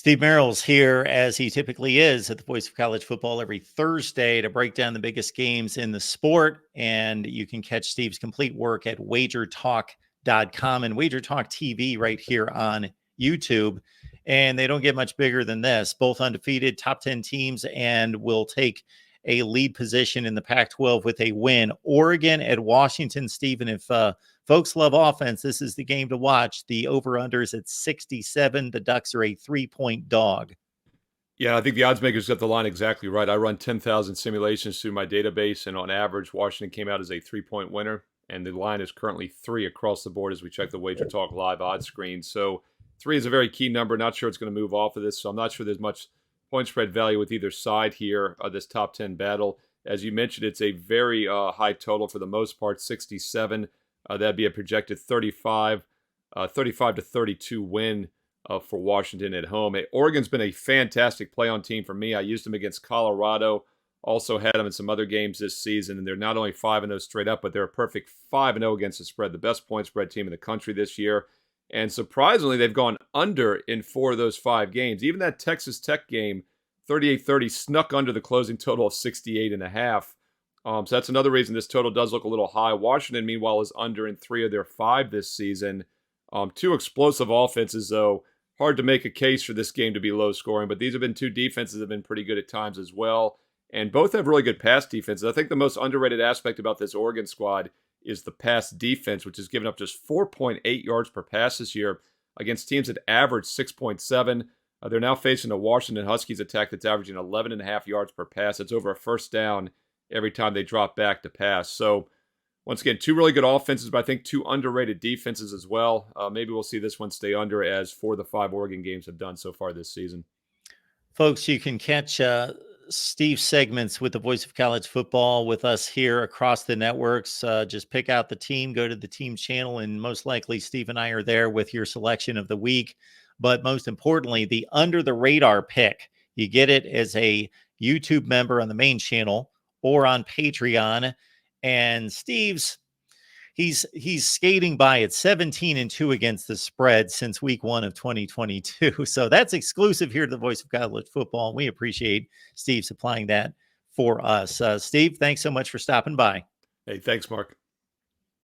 Steve Merrill's here, as he typically is, at the Voice of College Football every Thursday to break down the biggest games in the sport. And you can catch Steve's complete work at wagertalk.com and Wager Talk TV right here on YouTube. And they don't get much bigger than this. Both undefeated, top 10 teams, and will take a lead position in the Pac-12 with a win. Oregon at Washington. Stephen, if folks love offense, this is the game to watch. The over-unders at 67. The Ducks are a 3-point dog. Yeah, I think the odds makers got the line exactly right. I run 10,000 simulations through my database, and on average, Washington came out as a 3-point winner, and the line is currently 3 across the board as we check the Wager Talk live odds screen. So 3 is a very key number. Not sure it's going to move off of this, so I'm not sure there's much point spread value with either side here, this top 10 battle. As you mentioned, it's a very high total for the most part, 67. That'd be a projected 35 to 32 win for Washington at home. Oregon's been a fantastic play-on team for me. I used them against Colorado, also had them in some other games this season, and they're not only 5-0 straight up, but they're a perfect 5-0 against the spread, the best point spread team in the country this year. And surprisingly, they've gone under in 4 of those 5 games. Even that Texas Tech game, 38-30, snuck under the closing total of 68.5. So that's another reason this total does look a little high. Washington, meanwhile, is under in 3 of their 5 this season. 2 explosive offenses, though. Hard to make a case for this game to be low scoring, but these have been 2 defenses that have been pretty good at times as well. And both have really good pass defenses. I think the most underrated aspect about this Oregon squad is the pass defense, which has given up just 4.8 yards per pass this year against teams that average 6.7. They're now facing a Washington Huskies attack that's averaging 11.5 yards per pass. It's over a first down every time they drop back to pass. So once again, 2 really good offenses, but I think 2 underrated defenses as well. Maybe we'll see this one stay under, as 4 of the 5 Oregon games have done so far this season. Folks, you can catch Steve's segments with the Voice of College Football with us here across the networks. Just pick out the team, go to the team channel, and most likely Steve and I are there with your selection of the week. But most importantly, the under the radar pick. You get it as a YouTube member on the main channel or on Patreon. And Steve's, he's skating by at 17-2 against the spread since week 1 of 2022. So that's exclusive here to the Voice of College Football. And we appreciate Steve supplying that for us. Steve, thanks so much for stopping by. Hey, thanks, Mark.